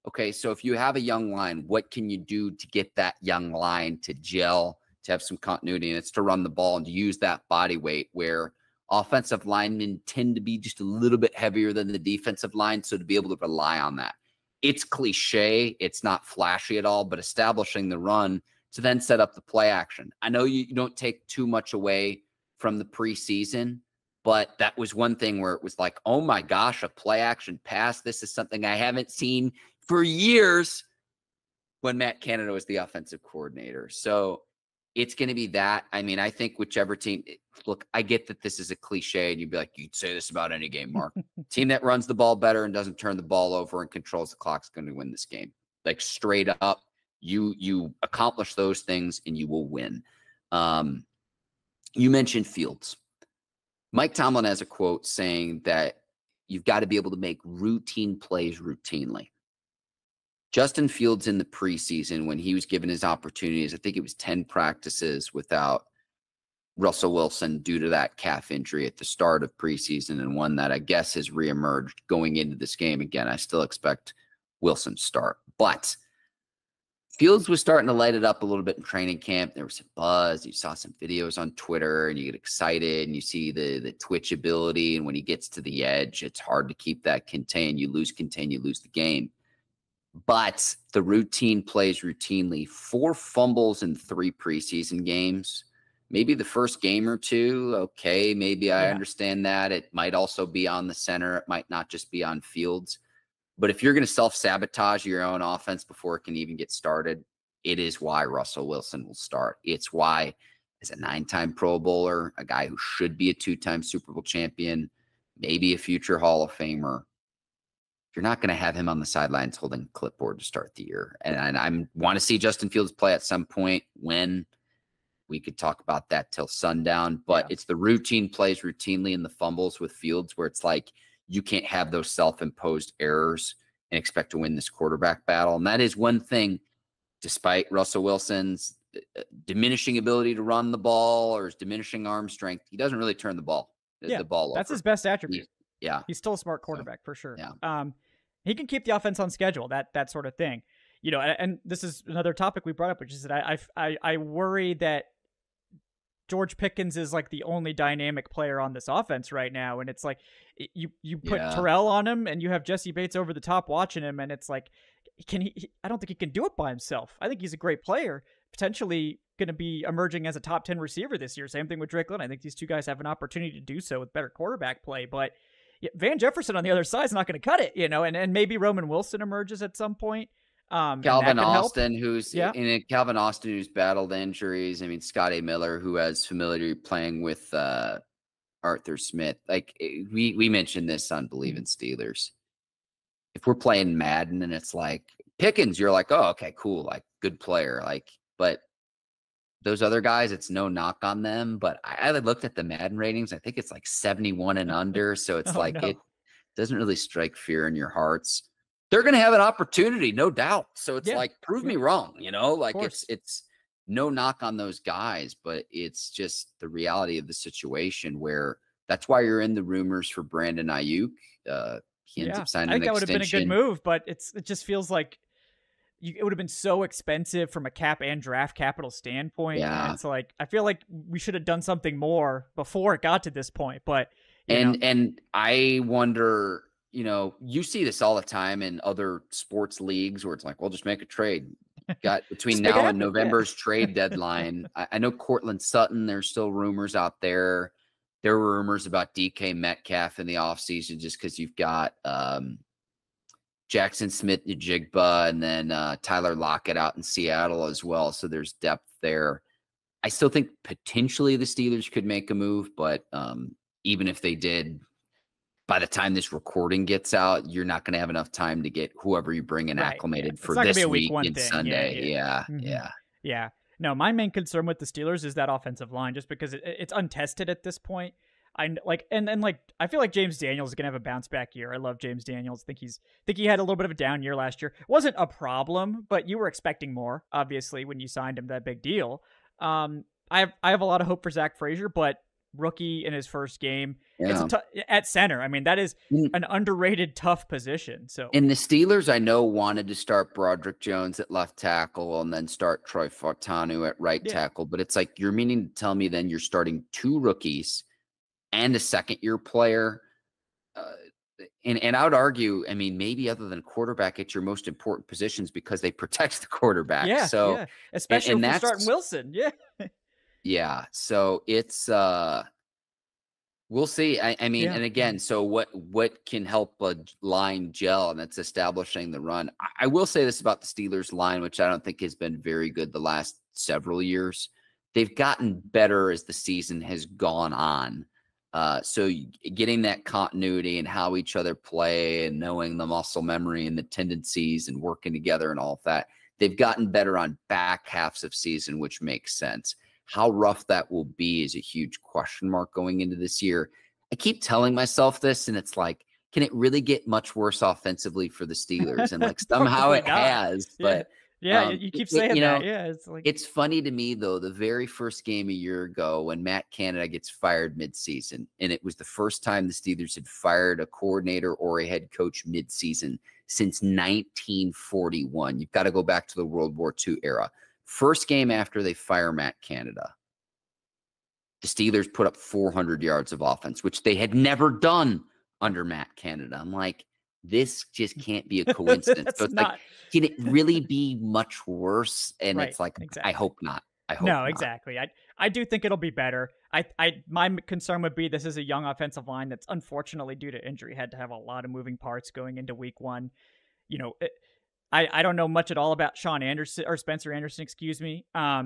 okay, so if you have a young line, what can you do to get that young line to gel, to have some continuity? And it's to run the ball and to use that body weight where offensive linemen tend to be just a little bit heavier than the defensive line, so to be able to rely on that. It's cliche. It's not flashy at all, but establishing the run to then set up the play action. I know you don't take too much away from the preseason, but that was one thing where it was like, oh my gosh, a play action pass. This is something I haven't seen for years when Matt Canada was the offensive coordinator. So it's going to be that. I mean, I think whichever team, look, I get that this is a cliche and you'd be like, you'd say this about any game, Mark. Team that runs the ball better and doesn't turn the ball over and controls the clock is going to win this game. Like straight up, you accomplish those things and you will win. You mentioned Fields. Mike Tomlin has a quote saying that you've got to be able to make routine plays routinely. Justin Fields in the preseason, when he was given his opportunities, I think it was 10 practices without Russell Wilson due to that calf injury at the start of preseason, and one that I guess has reemerged going into this game. Again, I still expect Wilson to start. But Fields was starting to light it up a little bit in training camp. There was some buzz. You saw some videos on Twitter, and you get excited, and you see the twitch ability. And when he gets to the edge, it's hard to keep that contained. You lose contain, you lose the game. But the routine plays routinely. 4 fumbles in 3 preseason games. Maybe the first game or two, okay, maybe I understand that. It might also be on the center. It might not just be on Fields. But if you're going to self-sabotage your own offense before it can even get started, it is why Russell Wilson will start. It's why, as a 9-time Pro Bowler, a guy who should be a 2-time Super Bowl champion, maybe a future Hall of Famer, you're not going to have him on the sidelines holding a clipboard to start the year. And I want to see Justin Fields play at some point. When we could talk about that till sundown, but it's the routine plays routinely in the fumbles with Fields where it's like you can't have those self-imposed errors and expect to win this quarterback battle. And that is one thing, despite Russell Wilson's diminishing ability to run the ball or his diminishing arm strength, he doesn't really turn the ball over. That's his best attribute. He's still a smart quarterback for sure. He can keep the offense on schedule, that sort of thing. You know, and this is another topic we brought up, which is that I worry that George Pickens is like the only dynamic player on this offense right now. And it's like you put Terrell on him and you have Jesse Bates over the top watching him. And it's like, I don't think he can do it by himself. I think he's a great player, potentially going to be emerging as a top 10 receiver this year. Same thing with Drake London. I think these two guys have an opportunity to do so with better quarterback play, but Van Jefferson on the other side is not going to cut it, you know, and maybe Roman Wilson emerges at some point. Calvin Austin, who's battled injuries. I mean, Scotty Miller, who has familiarity playing with Arthur Smith. Like we mentioned this on Bleav in Steelers. If we're playing Madden and it's like Pickens, you're like, oh, okay, cool, like good player. Like, but those other guys, it's no knock on them. But I looked at the Madden ratings. I think it's like 71 and under. So it's it doesn't really strike fear in your hearts. They're going to have an opportunity, no doubt. So it's like, prove me wrong, you know, like it's no knock on those guys, but it's just the reality of the situation where that's why you're in the rumors for Brandon Ayuk. He ends up signing an extension. I think that would have been a good move, but it just feels like it would have been so expensive from a cap and draft capital standpoint. Yeah. And it's like, I feel like we should have done something more before it got to this point, but and I wonder, you know, you see this all the time in other sports leagues where it's like, well, just make a trade. Got between Just make it now and happen. Yeah. November's trade deadline. I know Cortland Sutton, there's still rumors out there. There were rumors about DK Metcalf in the offseason just because you've got Jackson Smith-Njigba and then Tyler Lockett out in Seattle as well. So there's depth there. I still think potentially the Steelers could make a move, but even if they did, by the time this recording gets out, you're not going to have enough time to get whoever you bring in acclimated for It's not gonna be this a week week one and thing. Sunday. Yeah. Yeah. No, my main concern with the Steelers is that offensive line, just because it's untested at this point. I like, and like, I feel like James Daniels is gonna have a bounce back year. I love James Daniels. Think he had a little bit of a down year last year. Wasn't a problem, but you were expecting more, obviously, when you signed him that big deal. I have a lot of hope for Zach Frazier, but rookie in his first game, it's at center. I mean, that is an underrated, tough position. So, and the Steelers, I know, wanted to start Broderick Jones at left tackle and then start Troy Fautanu at right tackle. But it's like, you're meaning to tell me then you're starting 2 rookies and a second-year player. And I would argue, I mean, maybe other than quarterback, it's your most important positions because they protect the quarterback. Especially if you're starting Wilson. Yeah. So it's we'll see. I mean, and again, so what can help a line gel, and that's establishing the run. I will say this about the Steelers line, which I don't think has been very good the last several years. They've gotten better as the season has gone on. So getting that continuity and how each other play and knowing the muscle memory and the tendencies and working together and all of that, they've gotten better on back halves of season, which makes sense. How rough that will be is a huge question mark going into this year. I keep telling myself this, and it's like, can it really get much worse offensively for the Steelers? And like somehow it has, but you keep saying that. It's like, it's funny to me though. The very first game a year ago when Matt Canada gets fired midseason, and it was the first time the Steelers had fired a coordinator or a head coach midseason since 1941. You've got to go back to the World War II era. First game after they fire Matt Canada, the Steelers put up 400 yards of offense, which they had never done under Matt Canada. I'm like, this just can't be a coincidence. So it's like, can it really be much worse? And it's like, exactly. I hope not. Exactly. I do think it'll be better. My concern would be this is a young offensive line that's unfortunately due to injury had to have a lot of moving parts going into week one. I don't know much at all about Sean Anderson or Spencer Anderson, excuse me. I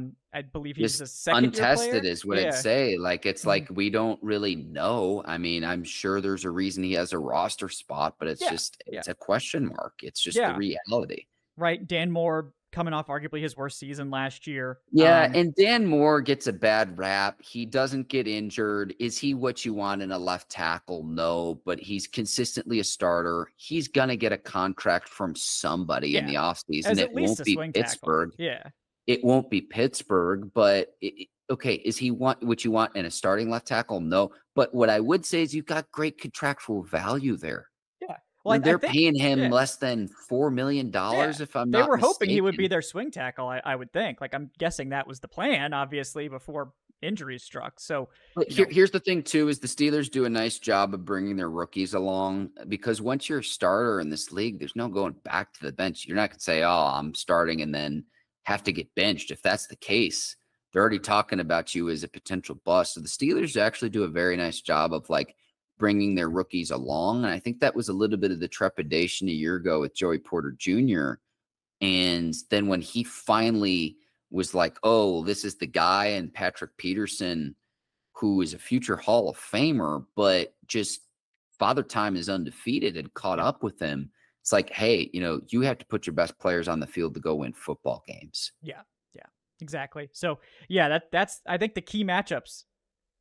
Bleav he's a second untested is what I'd say. Like, it's like, we don't really know. I mean, I'm sure there's a reason he has a roster spot, but it's it's a question mark. It's just the reality. Right. Dan Moore coming off arguably his worst season last year. And Dan Moore gets a bad rap. He doesn't get injured. Is he what you want in a left tackle? No, but he's consistently a starter. He's going to get a contract from somebody in the offseason. It won't be Pittsburgh. It won't be Pittsburgh, but okay, is he what you want in a starting left tackle? No. But what I would say is you've got great contractual value there. Well, they're paying him less than $4 million, if I'm not mistaken. They were hoping he would be their swing tackle, I would think. Like, I'm guessing that was the plan, obviously, before injuries struck. So, here's the thing, too, is the Steelers do a nice job of bringing their rookies along, because once you're a starter in this league, there's no going back to the bench. You're not going to say, oh, I'm starting and then have to get benched. If that's the case, they're already talking about you as a potential bust. So the Steelers actually do a very nice job of, like, bringing their rookies along. And I think that was a little bit of the trepidation a year ago with Joey Porter Jr. And then when he finally was like, oh, this is the guy, and Patrick Peterson, who is a future Hall of Famer, but just Father Time is undefeated and caught up with him. It's like, hey, you have to put your best players on the field to go win football games. Yeah, exactly. So that's I think the key matchups: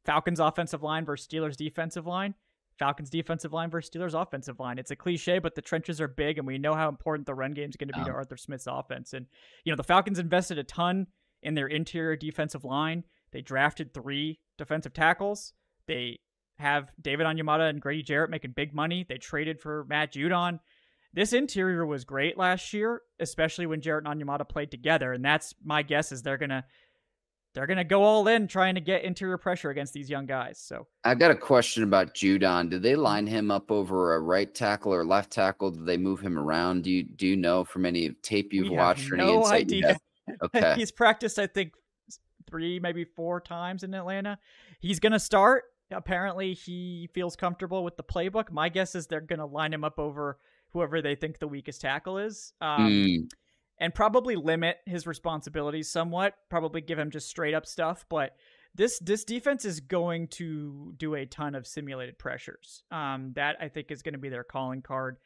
Falcons offensive line versus Steelers defensive line. Falcons defensive line versus Steelers offensive line. It's a cliche, but the trenches are big, and we know how important the run game is going to be to Arthur Smith's offense. And, the Falcons invested a ton in their interior defensive line. They drafted 3 defensive tackles. They have David Onyemata and Grady Jarrett making big money. They traded for Matt Judon. This interior was great last year, especially when Jarrett and Onyemata played together. And that's my guess, is they're going to they're going to go all in trying to get interior pressure against these young guys. So I got a question about Judon. Did they line him up over a right tackle or left tackle? Did they move him around? Do you know from any tape you've we have watched or any no insight you have? idea. Okay. He's practiced, I think, 3, maybe 4 times in Atlanta. He's going to start. Apparently, he feels comfortable with the playbook. My guess is they're going to line him up over whoever they think the weakest tackle is. And probably limit his responsibilities somewhat, probably give him just straight up stuff. But this defense is going to do a ton of simulated pressures. That I think is going to be their calling card.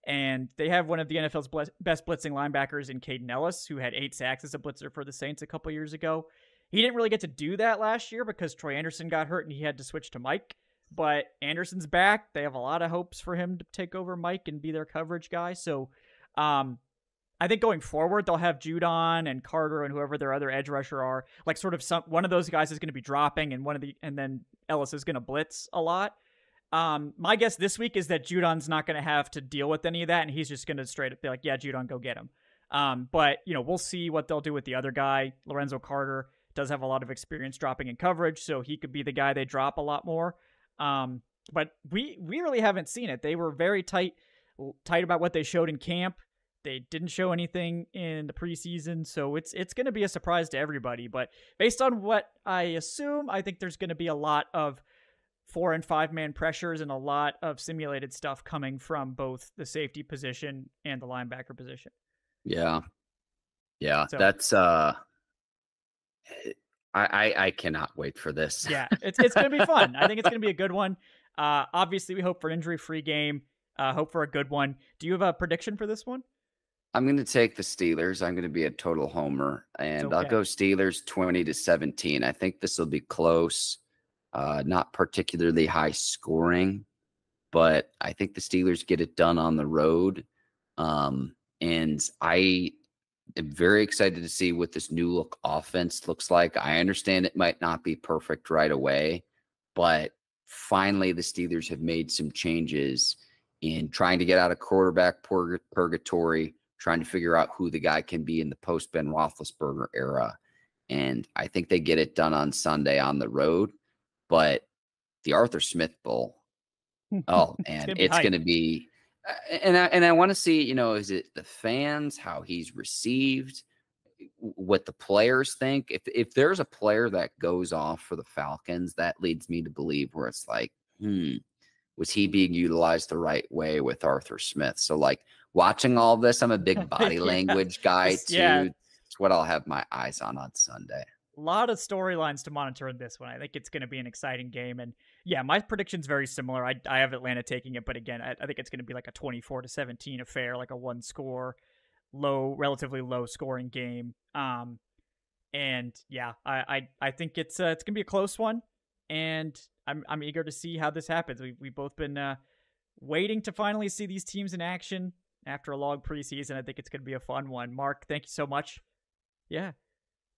And they have one of the NFL's best blitzing linebackers in Caden Ellis, who had 8 sacks as a blitzer for the Saints a couple years ago. He didn't really get to do that last year because Troy Anderson got hurt and he had to switch to Mike. But Anderson's back. They have a lot of hopes for him to take over Mike and be their coverage guy. So, I think going forward, they'll have Judon and Carter and whoever their other edge rusher are. Like sort of one of those guys is going to be dropping, and then Ellis is going to blitz a lot. My guess this week is that Judon's not going to have to deal with any of that, and he's just going to straight up be like, "Yeah, Judon, go get him." But we'll see what they'll do with the other guy. Lorenzo Carter does have a lot of experience dropping in coverage, so he could be the guy they drop a lot more. But we really haven't seen it. They were very tight about what they showed in camp. They didn't show anything in the preseason, so it's going to be a surprise to everybody. But based on what I assume, I think there's going to be a lot of 4 and 5 man pressures and a lot of simulated stuff coming from both the safety position and the linebacker position. Yeah. So, that's I cannot wait for this. Yeah, it's going to be fun. I think it's going to be a good one. Obviously, we hope for an injury-free game. Hope for a good one. Do you have a prediction for this one? I'm going to take the Steelers. I'm going to be a total homer, and I'll go Steelers 20-17. I think this will be close, not particularly high scoring, but I think the Steelers get it done on the road. And I am very excited to see what this new look offense looks like. I understand it might not be perfect right away, but finally the Steelers have made some changes in trying to get out of quarterback purgatory, trying to figure out who the guy can be in the post-Ben Roethlisberger era. And I think they get it done on Sunday on the road. But the Arthur Smith Bowl, oh, man, it's going to be – and I want to see, is it the fans, how he's received, what the players think? If there's a player that goes off for the Falcons, that leads me to Bleav where it's like, was he being utilized the right way with Arthur Smith? So, like, watching all this, I'm a big body language guy, too. Yeah. It's what I'll have my eyes on Sunday. A lot of storylines to monitor in this one. I think it's going to be an exciting game. And, yeah, my prediction's very similar. I have Atlanta taking it, but, again, I think it's going to be like a 24-17 affair, like a one-score, relatively low-scoring game. And, yeah, I think it's going to be a close one. And I'm eager to see how this happens. We've both been waiting to finally see these teams in action after a long preseason. I think it's going to be a fun one. Mark, thank you so much. Yeah.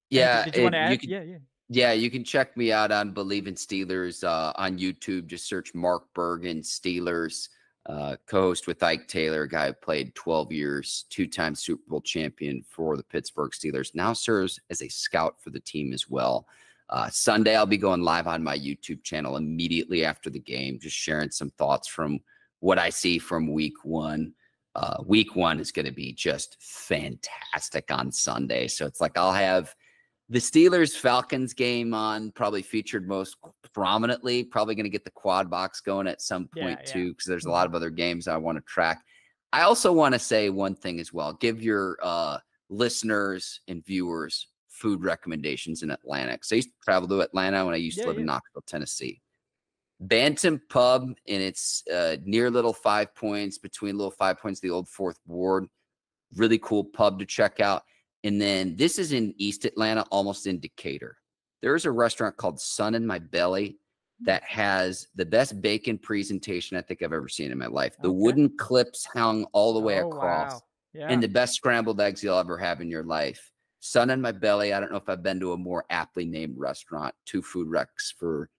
Yeah. Did you want to add? Yeah, you can check me out on Bleav in Steelers on YouTube. Just search Mark Bergin Steelers, co-host with Ike Taylor, a guy who played 12 years, 2-time Super Bowl champion for the Pittsburgh Steelers, now serves as a scout for the team as well. Sunday, I'll be going live on my YouTube channel immediately after the game, just sharing some thoughts from what I see from week 1. Week 1 is going to be just fantastic on Sunday. So it's like I'll have the Steelers-Falcons game on, probably featured most prominently, probably going to get the quad box going at some point too, because there's a lot of other games I want to track. I also want to say one thing as well. Give your listeners and viewers food recommendations in Atlanta. Because I used to travel to Atlanta when I used to live in Knoxville, Tennessee. Bantam Pub, and it's near Little Five Points, between Little Five Points, the old Fourth Ward. Really cool pub to check out. And then this is in East Atlanta, almost in Decatur. There's a restaurant called Sun in My Belly that has the best bacon presentation I think I've ever seen in my life. The wooden clips hung all the way across. Wow. Yeah. And the best scrambled eggs you'll ever have in your life. Sun in My Belly. I don't know if I've been to a more aptly named restaurant. 2 food recs for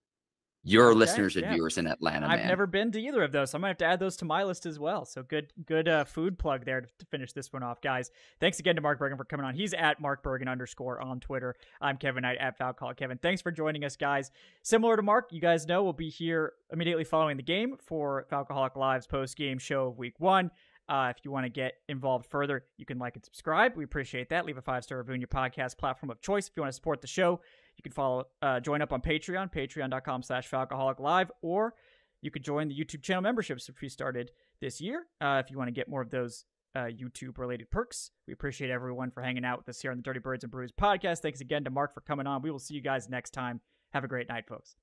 Your Okay, listeners and yeah. viewers in Atlanta, I've man. never been to either of those, so I'm gonna have to add those to my list as well. So good food plug there to finish this one off, guys. Thanks again to Mark Bergin for coming on. He's at @MarkBergin_ on Twitter. I'm Kevin Knight at Falcon Kevin. Thanks for joining us, guys. Similar to Mark, you guys know we'll be here immediately following the game for Falcoholic Live's post-game show of Week 1. If you want to get involved further, you can like and subscribe. We appreciate that. Leave a 5-star review in your podcast platform of choice. If you want to support the show, you can join up on Patreon, patreon.com/FalcoholicLive, or you could join the YouTube channel memberships, which we started this year. If you want to get more of those YouTube-related perks, we appreciate everyone for hanging out with us here on the Dirty Birds and Brews podcast. Thanks again to Mark for coming on. We will see you guys next time. Have a great night, folks.